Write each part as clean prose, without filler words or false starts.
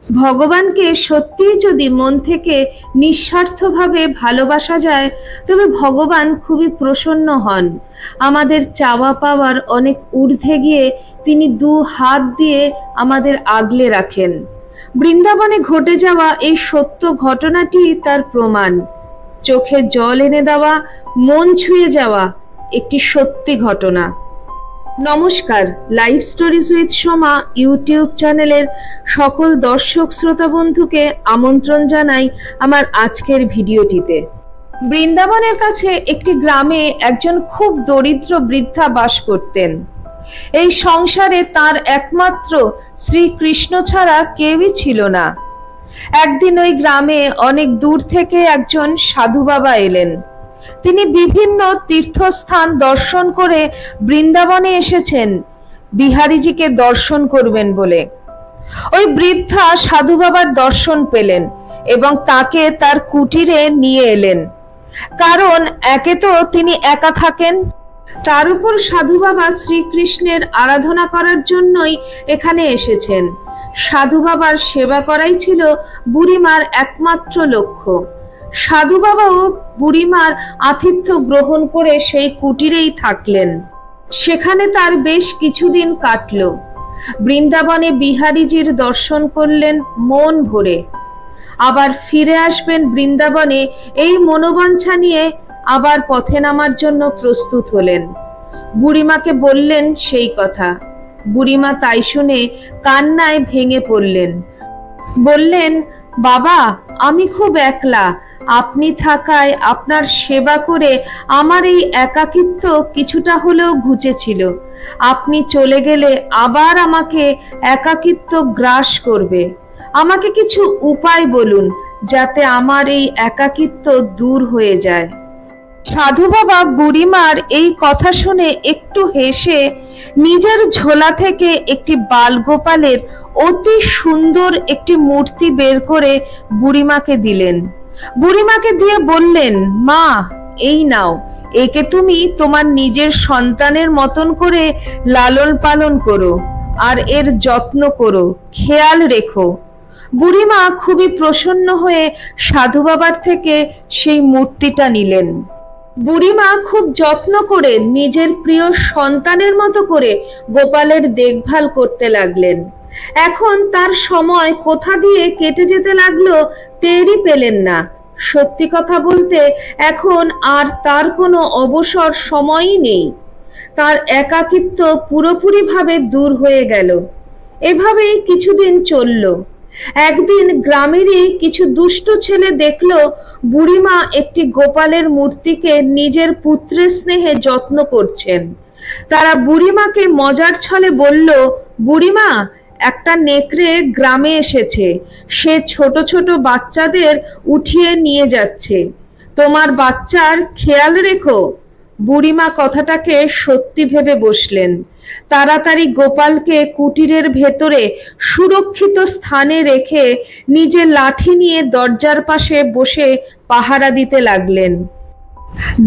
ভগবানকে সত্যিই যদি মন থেকে নিঃস্বার্থভাবে ভালোবাসা যায় তবে ভগবান খুবই প্রসন্ন হন। আমাদের চাওয়া পাওয়ার অনেক ঊর্ধ্বে গিয়ে তিনি দু হাত দিয়ে আমাদের আগলে রাখেন। বৃন্দাবনে ঘটে যাওয়া এই সত্য ঘটনাটি তার প্রমাণ। চোখে জল এনে দেওয়া, মন ছুঁয়ে যাওয়া একটি সত্যি ঘটনা। নমস্কার, live stories with Soma YouTube চ্যানেলের সকল দর্শক শ্রোতা বন্ধুকে আমন্ত্রণ জানাই আমার আজকের ভিডিওটিতে। বৃন্দাবনের কাছে একটি গ্রামে একজন খুব দরিদ্র বৃদ্ধা বাস করতেন। এই সংসারে তার একমাত্র শ্রীকৃষ্ণ ছাড়া কেউই ছিল না। একদিন ওই গ্রামে অনেক দূর থেকে একজন সাধু বাবা এলেন। তিনি বিভিন্ন তীর্থস্থান দর্শন করে বৃন্দাবনে এসেছেন বিহারীজিকে দর্শন করবেন বলে। ওই বৃদ্ধা সাধু বাবার দর্শন পেলেন এবং তাকে তার কুটিরে নিয়ে এলেন। কারণ একে তো তিনি একা থাকেন, তার উপর সাধু বাবা শ্রীকৃষ্ণের আরাধনা করার জন্যই এখানে এসেছেন। সাধু বাবার সেবা করাই ছিল বুড়িমার একমাত্র লক্ষ্য। সাধু বাবাও বুড়িমার আতিথ্য গ্রহণ করে সেই কুটিরেই থাকলেন। সেখানে তার বেশ কিছুদিন কাটল। বৃন্দাবনে বিহারীজির দর্শন করলেন মন ভরে। আবার ফিরে আসবেন বৃন্দাবনে এই মনোবাঞ্ছা নিয়ে আবার পথে নামার জন্য প্রস্তুত হলেন। বুড়িমাকে বললেন সেই কথা। বুড়িমা তাই শুনে কান্নায় ভেঙে পড়লেন। বললেন, বাবা, আমি খুব একলা। আপনি থাকায় আপনার সেবা করে আমার এই একাকিত্ব কিছুটা হলেও ঘুচেছিল। আপনি চলে গেলে আবার আমাকে একাকিত্ব গ্রাস করবে। আমাকে কিছু উপায় বলুন যাতে আমার এই একাকিত্ব দূর হয়ে যায়। সাধু বাবা বুড়িমার এই কথা শুনে একটু হেসে নিজের ঝোলা থেকে একটি বালগোপালের অতি সুন্দর একটি মূর্তি বের করে বুড়িমাকে দিলেন। বুড়িমাকে দিয়ে বললেন, মা, এই নাও, একে তুমি তোমার নিজের সন্তানের মতন করে লালন পালন করো আর এর যত্ন করো, খেয়াল রেখো। বুড়িমা খুবই প্রসন্ন হয়ে সাধু বাবার থেকে সেই মূর্তিটা নিলেন। বুড়িমা খুব যত্ন করে নিজের প্রিয় সন্তানের মতো করে গোপালের দেখভাল করতে লাগলেন। এখন তার সময় কোথা দিয়ে কেটে যেতে লাগলো টেরই পেলেন না। সত্যি কথা বলতে এখন আর তার কোনো অবসর সময়ই নেই। তার একাকিত্ব পুরোপুরিভাবে দূর হয়ে গেল। এভাবেই কিছুদিন চলল। একদিন গ্রামেরই কিছু দুষ্ট ছেলে দেখলো বুড়িমা একটি গোপালের মূর্তিকে নিজের পুত্রের স্নেহে যত্ন করছেন। তারা বুড়িমাকে মজার ছলে বলল, বুড়িমা, একটা নেকড়ে গ্রামে এসেছে। সে ছোট ছোট বাচ্চাদের উঠিয়ে নিয়ে যাচ্ছে। তোমার বাচ্চার খেয়াল রেখো। বুড়িমা কথাটাকে সত্যি ভেবে বসলেন। তাড়াতাড়ি গোপালকে কুটিরের ভেতরে সুরক্ষিত স্থানে রেখে নিজে লাঠি নিয়ে দরজার পাশে বসে পাহারা দিতে লাগলেন।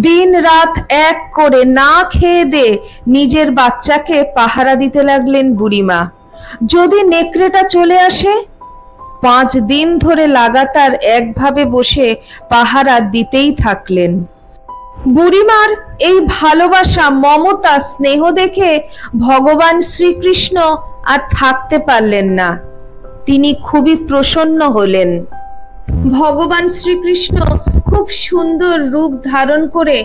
দিন রাত এক করে না খেয়ে দে নিজের বাচ্চাকে পাহারা দিতে লাগলেন বুড়িমা। যদি নেকড়েটা চলে আসে? 5 দিন ধরে লাগাতার একভাবে বসে পাহারা দিতেই থাকলেন। বুড়িমার এই ভালোবাসা, মমতা, স্নেহ দেখে ভগবান শ্রীকৃষ্ণ আর থাকতে পারলেন না। তিনি খুবই প্রসন্ন হলেন। ভগবান শ্রীকৃষ্ণ খুব সুন্দর রূপ ধারণ করে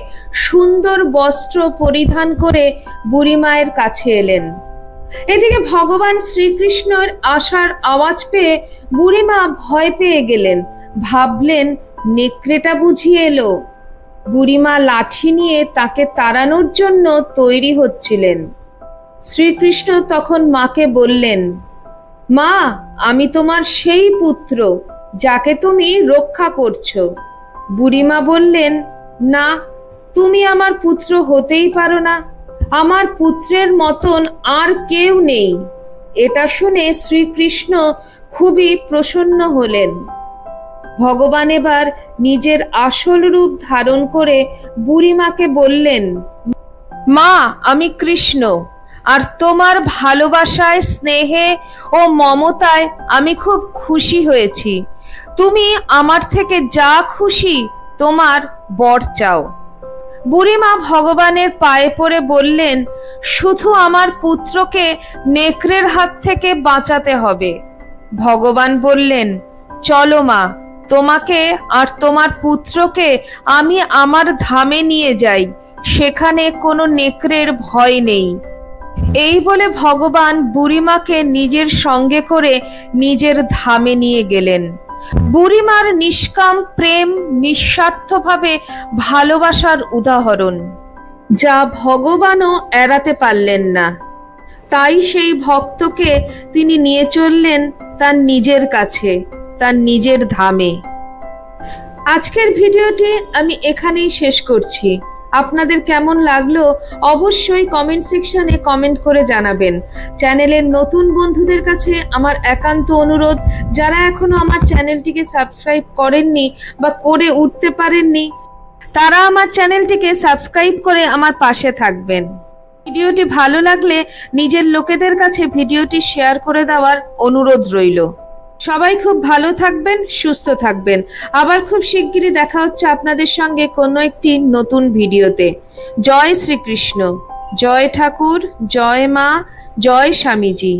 সুন্দর বস্ত্র পরিধান করে বুড়িমায়ের কাছে এলেন। এদিকে ভগবান শ্রীকৃষ্ণের আসার আওয়াজ পেয়ে বুড়িমা ভয় পেয়ে গেলেন। ভাবলেন, নেকড়েটা বুঝিয়ে এলো। বুড়িমা লাঠি নিয়ে তাকে তাড়ানোর জন্য তৈরি হচ্ছিলেন। শ্রীকৃষ্ণ তখন মাকে বললেন, মা, আমি তোমার সেই পুত্র যাকে তুমি রক্ষা করছো। বুড়িমা বললেন, না, তুমি আমার পুত্র হতেই পারো না। আমার পুত্রের মতন আর কেউ নেই। এটা শুনে শ্রীকৃষ্ণ খুবই প্রসন্ন হলেন। ভগবান এবার নিজের আসল রূপ ধারণ করে বুড়িমাকে বললেন, মা, আমি কৃষ্ণ। আর তোমার ভালোবাসায়, স্নেহে ও মমতায় আমি খুব খুশি হয়েছি। তুমি আমার থেকে যা খুশি তোমার বর চাও। বুড়িমা ভগবানের পায়ে পড়ে বললেন, শুধু আমার পুত্রকে নেকড়ের হাত থেকে বাঁচাতে হবে। ভগবান বললেন, চলো মা, তোমাকে আর তোমার পুত্রকে আমি আমার ধামে নিয়ে যাই, সেখানে কোনো নেকড়ের ভয় নেই। এই বলে ভগবান বুড়িমাকে নিজের সঙ্গে করে নিজের ধামে নিয়ে গেলেন। বুড়িমার নিষ্কাম প্রেম নিঃস্বার্থভাবে ভালোবাসার উদাহরণ, যা ভগবানও এড়াতে পারলেন না। তাই সেই ভক্তকে তিনি নিয়ে চললেন তার নিজের কাছে, তার নিজের ধামে। আজকের ভিডিওটি আমি এখানেই শেষ করছি। আপনাদের কেমন লাগলো অবশ্যই কমেন্ট সেকশনে কমেন্ট করে জানাবেন। চ্যানেলের নতুন বন্ধুদের কাছে আমার একান্ত অনুরোধ, যারা এখনো আমার চ্যানেলটিকে সাবস্ক্রাইব করেননি বা করে উঠতে পারেননি, তারা আমার চ্যানেলটিকে সাবস্ক্রাইব করে আমার পাশে থাকবেন। ভিডিওটি ভালো লাগলে নিজের লোকেদের কাছে ভিডিওটি শেয়ার করে দেওয়ার অনুরোধ রইল। সবাই খুব ভালো থাকবেন, সুস্থ থাকবেন। আবার খুব শিগগিরই দেখা হচ্ছে আপনাদের সঙ্গে কোনো একটি নতুন ভিডিওতে। জয় শ্রীকৃষ্ণ, জয় ঠাকুর, জয় মা, জয় স্বামীজি।